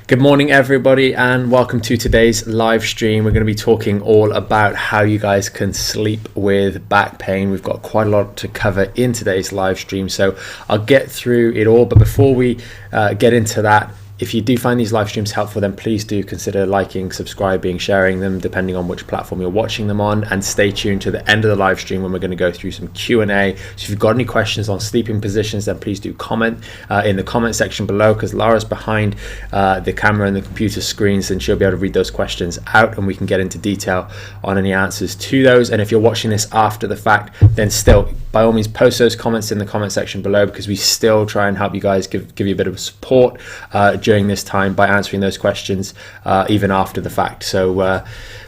Good morning everybody and welcome to today's live stream. We're going to be talking all about how you guys can sleep with back pain. We've got quite a lot to cover in today's live stream, so I'll get through it all. But before we get into that, if you do find these live streams helpful, then please do consider liking, subscribing, sharing them, depending on which platform you're watching them on, and stay tuned to the end of the live stream when we're going to go through some Q&A. So if you've got any questions on sleeping positions, then please do comment in the comment section below, because Laura's behind the camera and the computer screens, and she'll be able to read those questions out and we can get into detail on any answers to those. And if you're watching this after the fact, then still, by all means, post those comments in the comment section below, because we still try and help you guys, give you a bit of support during this time by answering those questions even after the fact. So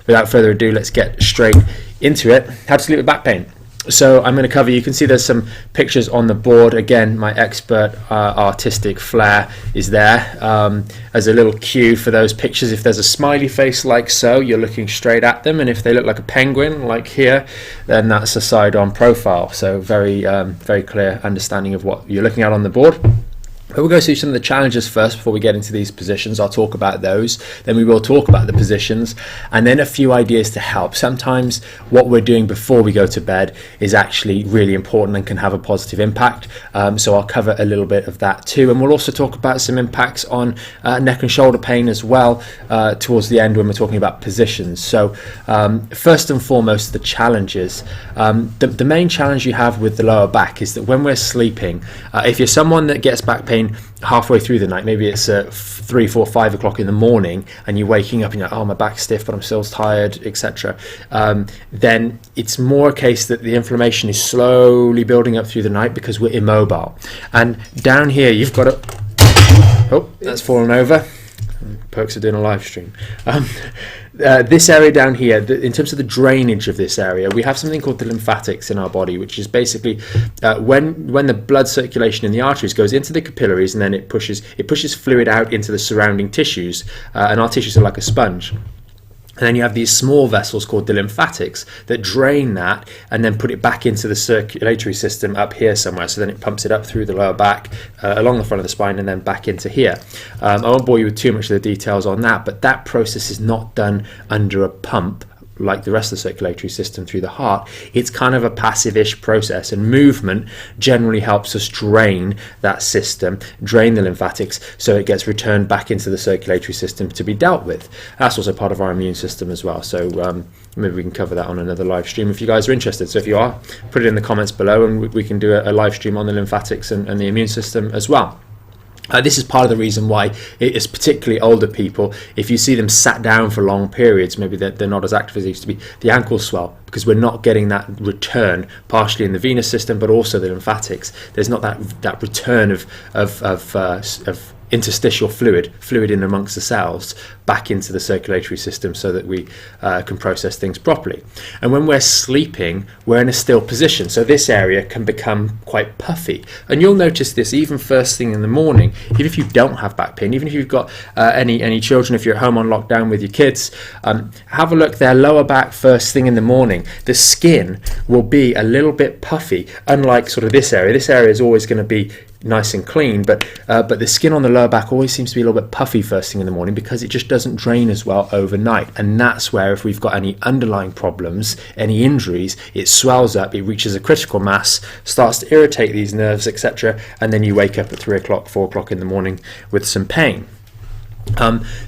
without further ado, let's get straight into it. How to sleep with back pain. So I'm going to cover, you can see there's some pictures on the board. Again, my expert artistic flair is there as a little cue for those pictures. If there's a smiley face like so, you're looking straight at them, and if they look like a penguin like here, then that's a side-on profile. So very clear understanding of what you're looking at on the board. But we'll go through some of the challenges first before we get into these positions. I'll talk about those, then we will talk about the positions, and then a few ideas to help. Sometimes what we're doing before we go to bed is actually really important and can have a positive impact. So I'll cover a little bit of that too. And we'll also talk about some impacts on neck and shoulder pain as well towards the end when we're talking about positions. So first and foremost, the challenges. The main challenge you have with the lower back is that when we're sleeping, if you're someone that gets back pain halfway through the night, maybe it's 3, 4, 5 o'clock in the morning, and you're waking up and you're like, oh, my back's stiff but I'm still tired, etc., then it's more a case that the inflammation is slowly building up through the night because we're immobile. And down here you've got a oh, that's fallen over. Perks are doing a live stream. This area down here, in terms of the drainage of this area, we have something called the lymphatics in our body, which is basically when the blood circulation in the arteries goes into the capillaries, and then it pushes fluid out into the surrounding tissues, and our tissues are like a sponge. And then you have these small vessels called the lymphatics that drain that and then put it back into the circulatory system up here somewhere. So then it pumps it up through the lower back, along the front of the spine, and then back into here. I won't bore you with too much of the details on that, but that process is not done under a pump like the rest of the circulatory system through the heart. It's kind of a passive-ish process, and movement generally helps us drain that system, drain the lymphatics, so it gets returned back into the circulatory system to be dealt with. That's also part of our immune system as well, so maybe we can cover that on another live stream if you guys are interested. So if you are, put it in the comments below and we can do a live stream on the lymphatics and the immune system as well. This is part of the reason why it is particularly older people, if you see them sat down for long periods, maybe they're not as active as they used to be, the ankles swell because we're not getting that return, partially in the venous system but also the lymphatics. There's not that return of interstitial fluid in amongst the cells back into the circulatory system so that we can process things properly. And when we're sleeping, we're in a still position, so this area can become quite puffy, and you'll notice this even first thing in the morning. Even if you don't have back pain, even if you've got any children, if you're at home on lockdown with your kids, have a look. Their lower back first thing in the morning, the skin will be a little bit puffy, unlike sort of this area. This area is always going to be nice and clean, but the skin on the lower back always seems to be a little bit puffy first thing in the morning because it just doesn't drain as well overnight. And that's where, if we've got any underlying problems, any injuries, it swells up, it reaches a critical mass, starts to irritate these nerves, etc., and then you wake up at 3 o'clock, 4 o'clock in the morning with some pain.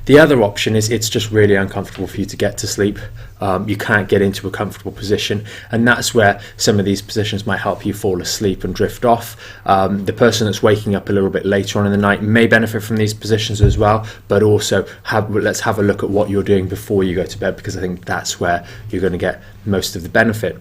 The other option is it's just really uncomfortable for you to get to sleep. You can't get into a comfortable position, and that's where some of these positions might help you fall asleep and drift off. The person that's waking up a little bit later on in the night may benefit from these positions as well, but also let's have a look at what you're doing before you go to bed, because I think that's where you're going to get most of the benefit.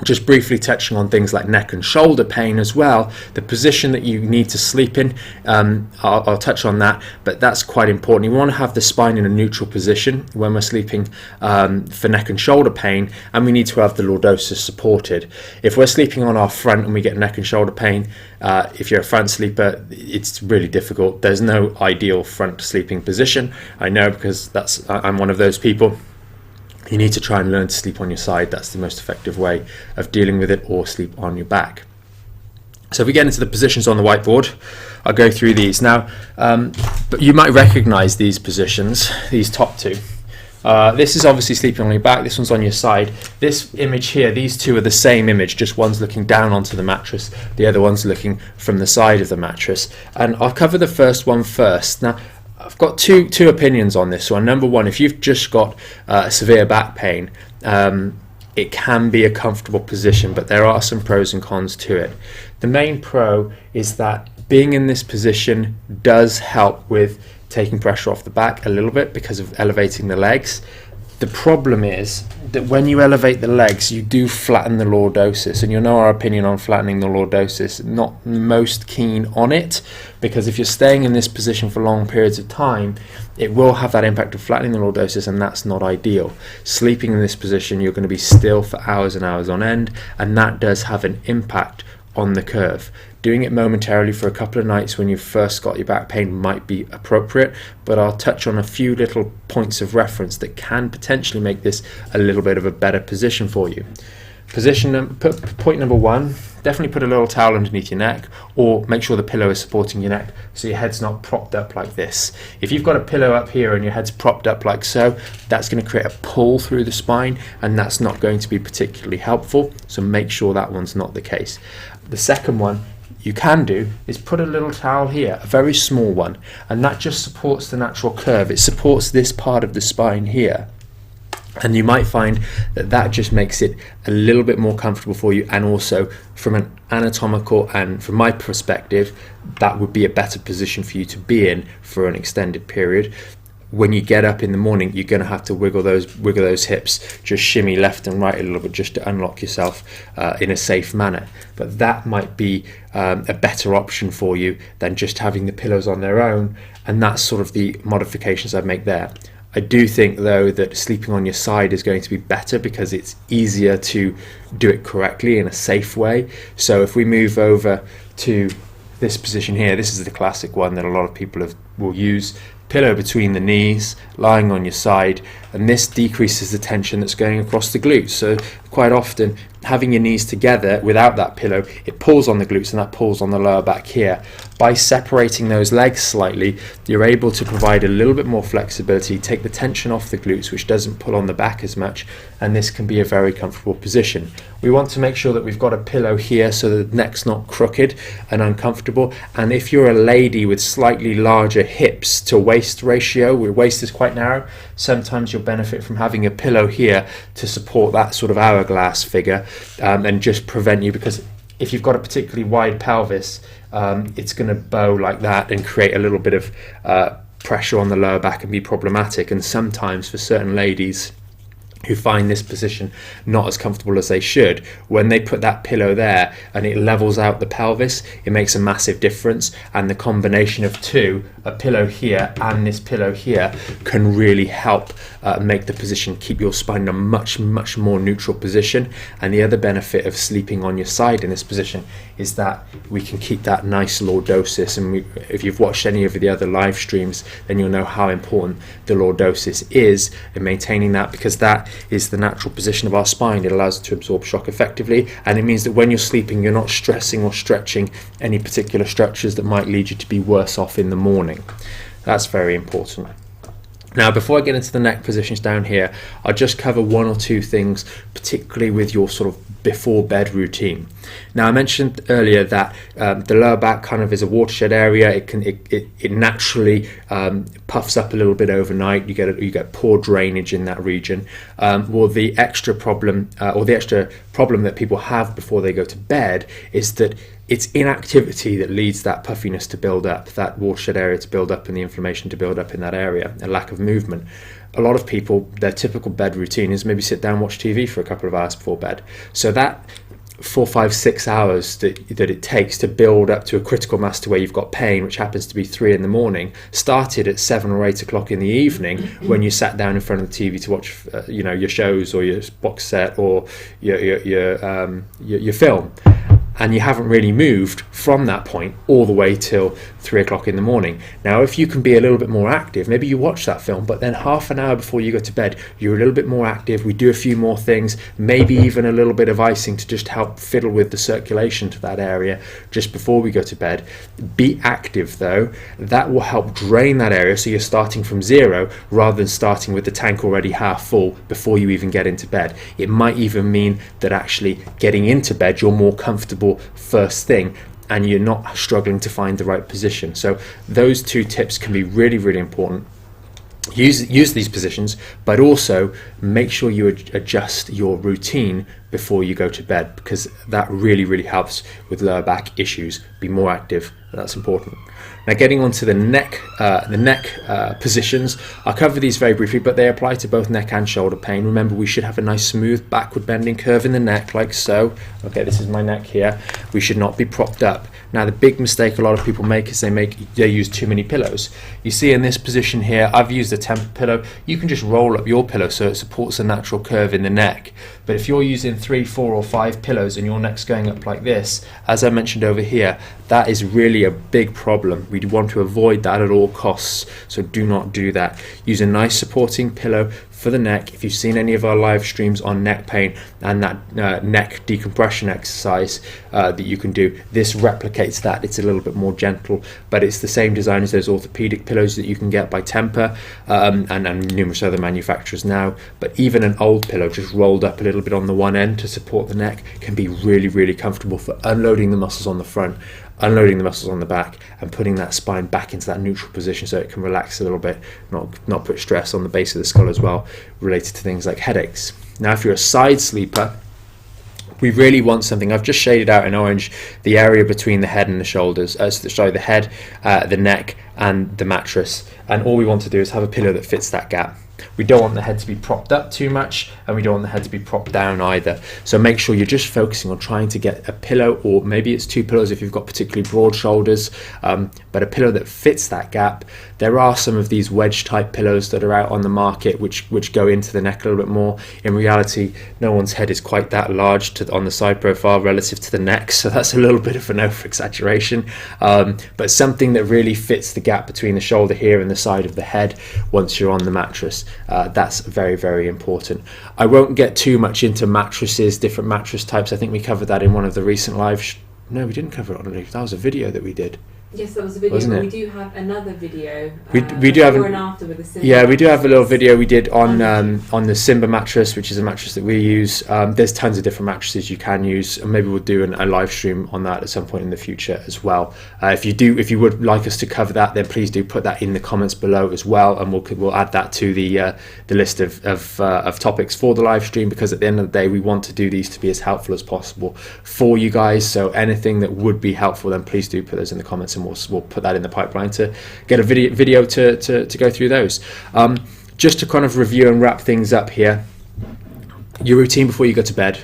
Just briefly touching on things like neck and shoulder pain as well, the position that you need to sleep in, I'll touch on that, but that's quite important. You want to have the spine in a neutral position when we're sleeping for neck and shoulder pain, and we need to have the lordosis supported. If we're sleeping on our front and we get neck and shoulder pain, if you're a front sleeper, it's really difficult. There's no ideal front sleeping position. I know, because I'm one of those people. You need to try and learn to sleep on your side. That's the most effective way of dealing with it, or sleep on your back. So if we get into the positions on the whiteboard, I'll go through these. Now, but you might recognize these positions, these top two. This is obviously sleeping on your back, this one's on your side. This image here, these two are the same image, just one's looking down onto the mattress, the other one's looking from the side of the mattress. And I'll cover the first one first. Now, I've got two opinions on this one. Number one, if you've just got severe back pain, it can be a comfortable position, but there are some pros and cons to it. The main pro is that being in this position does help with taking pressure off the back a little bit because of elevating the legs. The problem is that when you elevate the legs, you do flatten the lordosis, and you'll know our opinion on flattening the lordosis. Not most keen on it, because if you're staying in this position for long periods of time, it will have that impact of flattening the lordosis, and that's not ideal. Sleeping in this position, you're going to be still for hours and hours on end, and that does have an impact on the curve. Doing it momentarily for a couple of nights when you've first got your back pain might be appropriate, but I'll touch on a few little points of reference that can potentially make this a little bit of a better position for you. Point number one, definitely put a little towel underneath your neck, or make sure the pillow is supporting your neck so your head's not propped up like this. If you've got a pillow up here and your head's propped up like so, that's going to create a pull through the spine, and that's not going to be particularly helpful, so make sure that one's not the case. The second one you can do is put a little towel here, a very small one, and that just supports the natural curve. It supports this part of the spine here, and you might find that that just makes it a little bit more comfortable for you, and also from an anatomical and from my perspective, that would be a better position for you to be in for an extended period. When you get up in the morning, you're going to have to wiggle those hips, just shimmy left and right a little bit just to unlock yourself in a safe manner. But that might be a better option for you than just having the pillows on their own, and that's sort of the modifications I'd make there. I do think though that sleeping on your side is going to be better because it's easier to do it correctly in a safe way. So if we move over to this position here, this is the classic one that a lot of people will use. Pillow between the knees, lying on your side, and this decreases the tension that's going across the glutes. So quite often having your knees together without that pillow, it pulls on the glutes and that pulls on the lower back here. By separating those legs slightly, you're able to provide a little bit more flexibility, take the tension off the glutes, which doesn't pull on the back as much, and this can be a very comfortable position. We want to make sure that we've got a pillow here so that the neck's not crooked and uncomfortable. And if you're a lady with slightly larger hips to waist ratio, where waist is quite narrow, sometimes you'll benefit from having a pillow here to support that sort of hourglass figure, and just prevent you, because if you've got a particularly wide pelvis, it's going to bow like that and create a little bit of pressure on the lower back and be problematic. And sometimes for certain ladies who find this position not as comfortable as they should, when they put that pillow there and it levels out the pelvis, it makes a massive difference. And the combination of two, a pillow here and this pillow here, can really help make the position, keep your spine in a much more neutral position. And the other benefit of sleeping on your side in this position is that we can keep that nice lordosis. And if you've watched any of the other live streams, then you'll know how important the lordosis is in maintaining that, because that is the natural position of our spine. It allows it to absorb shock effectively, and it means that when you're sleeping, you're not stressing or stretching any particular structures that might lead you to be worse off in the morning. That's very important. Now, before I get into the neck positions down here, I'll just cover one or two things, particularly with your sort of before bed routine. Now, I mentioned earlier that the lower back kind of is a watershed area. It naturally puffs up a little bit overnight. You get poor drainage in that region. Well, the extra problem that people have before they go to bed is that it's inactivity that leads that puffiness to build up, that watershed area to build up, and the inflammation to build up in that area, a lack of movement. A lot of people, their typical bed routine is maybe sit down, watch TV for a couple of hours before bed. So that 4, 5, 6 hours that it takes to build up to a critical mass to where you've got pain, which happens to be 3 in the morning, started at 7 or 8 o'clock in the evening when you sat down in front of the TV to watch, your shows or your box set or your film. and you haven't really moved from that point all the way till 3 o'clock in the morning. Now, if you can be a little bit more active, maybe you watch that film, but then half an hour before you go to bed, you're a little bit more active. We do a few more things, maybe even a little bit of icing to just help fiddle with the circulation to that area just before we go to bed. Be active though. That will help drain that area, so you're starting from zero rather than starting with the tank already half full before you even get into bed. It might even mean that actually getting into bed, you're more comfortable first thing and you're not struggling to find the right position. So those 2 tips can be really, really important. Use these positions, but also make sure you adjust your routine before you go to bed, because that really, really helps with lower back issues. Be more active. That's important. Now, getting on to the neck positions, I'll cover these very briefly, but they apply to both neck and shoulder pain. Remember, we should have a nice smooth backward bending curve in the neck, like so. Okay, this is my neck here. We should not be propped up. Now, the big mistake a lot of people make is they use too many pillows. You see in this position here, I've used a temper pillow. You can just roll up your pillow so it supports a natural curve in the neck. But if you're using 3, 4 or 5 pillows and your neck's going up like this, as I mentioned over here, that is really a big problem. We want to avoid that at all costs, so do not do that. Use a nice supporting pillow for the neck. If you've seen any of our live streams on neck pain and that neck decompression exercise that you can do, this replicates that. It's a little bit more gentle, but it's the same design as those orthopedic pillows that you can get by Tempur and numerous other manufacturers now. But even an old pillow just rolled up a little bit on the one end to support the neck can be really, really comfortable for unloading the muscles on the front, unloading the muscles on the back, and putting that spine back into that neutral position so it can relax a little bit, not put stress on the base of the skull as well, related to things like headaches. Now, if you're a side sleeper, we really want something. I've just shaded out in orange the area between the head and the shoulders, the head, the neck and the mattress, and all we want to do is have a pillow that fits that gap. We don't want the head to be propped up too much, and we don't want the head to be propped down either. So make sure you're just focusing on trying to get a pillow, or maybe it's 2 pillows if you've got particularly broad shoulders, but a pillow that fits that gap. There are some of these wedge type pillows that are out on the market which go into the neck a little bit more. In reality, no one's head is quite that large on the side profile relative to the neck, so that's a little bit of an over exaggeration, but something that really fits the gap between the shoulder here and the side of the head once you're on the mattress. That's very, very important. I won't get too much into mattresses, different mattress types. I think we covered that in one of the recent no, we didn't cover it on that was a video that we did. Yes, that was a video, but we do have another video. We do have before and after with the Simba yeah, we do have a little video we did on the Simba mattress, which is a mattress that we use. There's tons of different mattresses you can use, and maybe we'll do a live stream on that at some point in the future as well. If you would like us to cover that, then please do put that in the comments below as well, and we'll add that to the list of topics for the live stream, because at the end of the day we want to do these to be as helpful as possible for you guys. So anything that would be helpful, then please do put those in the comments, and we'll put that in the pipeline to get a video to go through those. Just to kind of review and wrap things up here, your routine before you go to bed: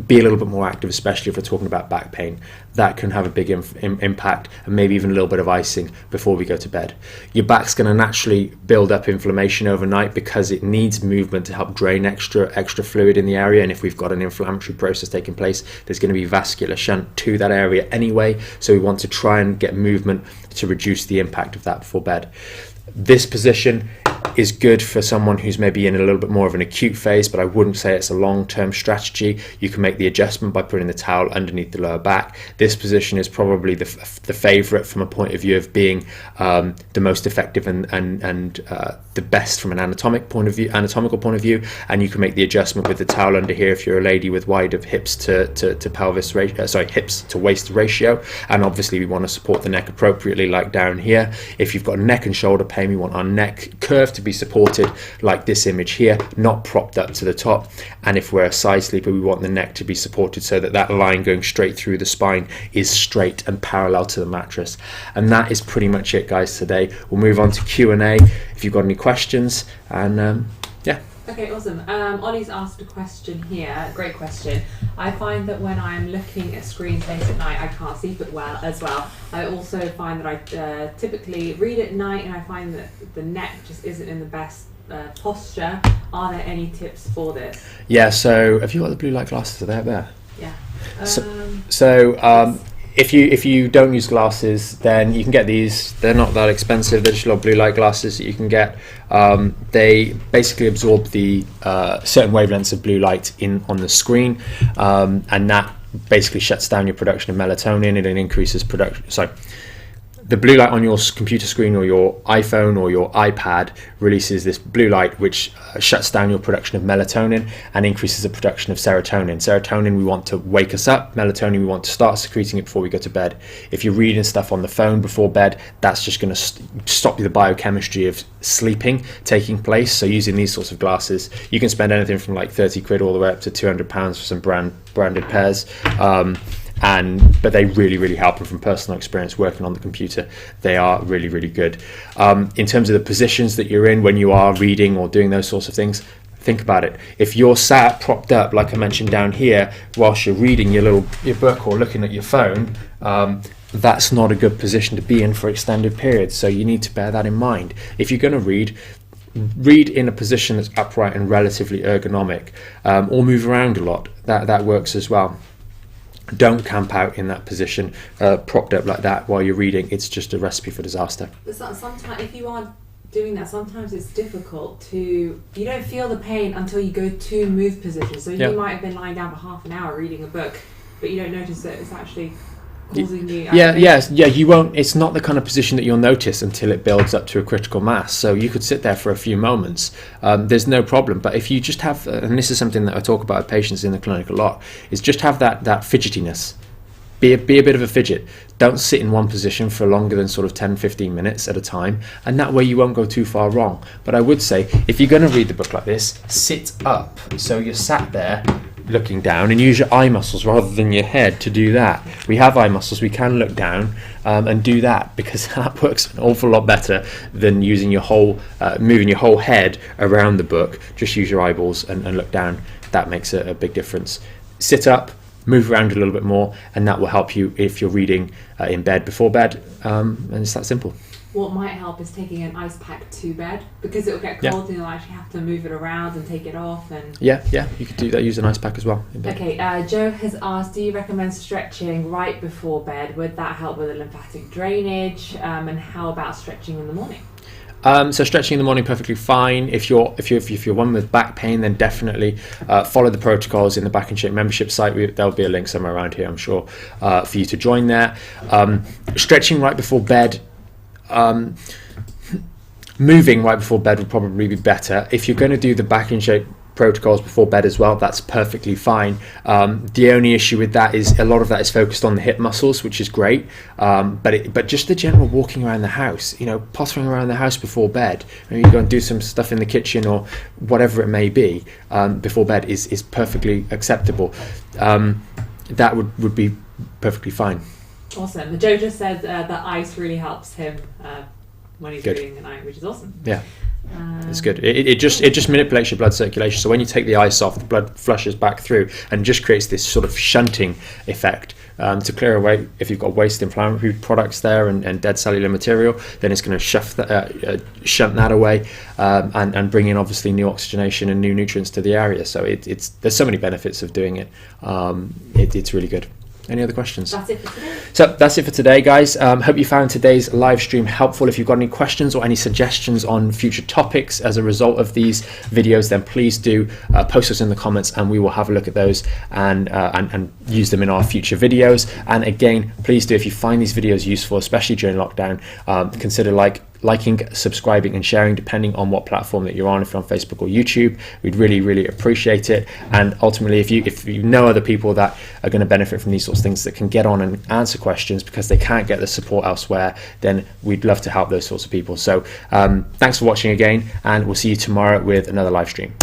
be a little bit more active, especially if we're talking about back pain. That can have a big impact, and maybe even a little bit of icing before we go to bed. Your back's going to naturally build up inflammation overnight because it needs movement to help drain extra fluid in the area, and if we've got an inflammatory process taking place, there's going to be vascular shunt to that area anyway, so we want to try and get movement to reduce the impact of that before bed. This position is good for someone who's maybe in a little bit more of an acute phase, but I wouldn't say it's a long-term strategy. You can make the adjustment by putting the towel underneath the lower back. This position is probably the favorite from a point of view of being the most effective and the best from an anatomical point of view, and you can make the adjustment with the towel under here if you're a lady with wide of hips to pelvis ratio, hips to waist ratio, and obviously we want to support the neck appropriately, like down here. If you've got neck and shoulder pain, we want our neck curve to be supported like this image here, not propped up to the top. And if we're a side sleeper, we want the neck to be supported so that that line going straight through the spine is straight and parallel to the mattress. And that is pretty much it, guys, today. We'll move on to Q&A if you've got any questions, and yeah. Okay, awesome. Ollie's asked a question here, great question. I find that when I'm looking at screens late at night, I can't sleep as well. I also find that I typically read at night, and I find that the neck just isn't in the best posture. Are there any tips for this? Yeah, so have you got the blue light glasses? Are they up there? Yeah. If you don't use glasses, then you can get these. They're not that expensive. They're just little blue light glasses that you can get. They basically absorb the certain wavelengths of blue light on the screen, and that basically shuts down your production of melatonin, and it increases production. Sorry. The blue light on your computer screen or your iPhone or your iPad releases this blue light which shuts down your production of melatonin and increases the production of serotonin. Serotonin we want to wake us up, melatonin we want to start secreting it before we go to bed. If you're reading stuff on the phone before bed, that's just going to stop the biochemistry of sleeping taking place. So using these sorts of glasses, you can spend anything from like 30 quid all the way up to £200 for some branded pairs. But they really help, and from personal experience working on the computer, they are really good. In terms of the positions that you're in when you are reading or doing those sorts of things, think about it. If you're sat propped up like I mentioned down here whilst you're reading your book or looking at your phone, that's not a good position to be in for extended periods, so you need to bear that in mind. If you're going to read in a position that's upright and relatively ergonomic, or move around a lot. That works as well. Don't camp out in that position, propped up like that while you're reading. It's just a recipe for disaster. But sometimes, if you are doing that, sometimes it's difficult you don't feel the pain until you go to move position. So you might have been lying down for half an hour reading a book, but you don't notice that it's actually causing you. You won't. It's not the kind of position that you'll notice until it builds up to a critical mass. So you could sit there for a few moments. There's no problem. But if you just have, and this is something that I talk about with patients in the clinic a lot, is just have that fidgetiness. Be a bit of a fidget. Don't sit in one position for longer than sort of 10-15 minutes at a time, and that way you won't go too far wrong. But I would say, if you're going to read the book like this, sit up. So you're sat there looking down, and use your eye muscles rather than your head to do that. We have eye muscles, we can look down and do that, because that works an awful lot better than using moving your whole head around the book. Just use your eyeballs and look down. That makes a big difference. Sit up, move around a little bit more, and that will help you if you're reading in bed before bed, and it's that simple. What might help is taking an ice pack to bed, because it will get cold and you'll actually have to move it around and take it off. And you could do that. Use an ice pack as well in bed. Okay, Joe has asked, do you recommend stretching right before bed? Would that help with the lymphatic drainage? And how about stretching in the morning? So stretching in the morning, perfectly fine. If you're one with back pain, then definitely follow the protocols in the Back in Shape membership site. There'll be a link somewhere around here, I'm sure, for you to join there. Stretching right before bed. Moving right before bed would probably be better. If you're going to do the Back in Shape protocols before bed as well, that's perfectly fine. The only issue with that is a lot of that is focused on the hip muscles, which is great, but just the general walking around the house, pottering around the house before bed, maybe you go and do some stuff in the kitchen or whatever it may be, before bed is perfectly acceptable. That would be perfectly fine. Awesome. Joe just said that ice really helps him when he's reading at night, which is awesome. Yeah, it's good. It just manipulates your blood circulation. So when you take the ice off, the blood flushes back through and just creates this sort of shunting effect to clear away. If you've got waste inflammatory products there and dead cellular material, then it's going to shunt that away and bring in obviously new oxygenation and new nutrients to the area. So there's so many benefits of doing it. It's really good. Any other questions? That's it for today. So that's it for today, guys. Hope you found today's live stream helpful. If you've got any questions or any suggestions on future topics as a result of these videos, then please do post us in the comments, and we will have a look at those and use them in our future videos. And again, please do, if you find these videos useful, especially during lockdown, consider liking, subscribing and sharing, depending on what platform that you're on. If you're on Facebook or YouTube, we'd really appreciate it. And ultimately, if you know other people that are going to benefit from these sorts of things, that can get on and answer questions because they can't get the support elsewhere, then we'd love to help those sorts of people. So thanks for watching again, and we'll see you tomorrow with another live stream.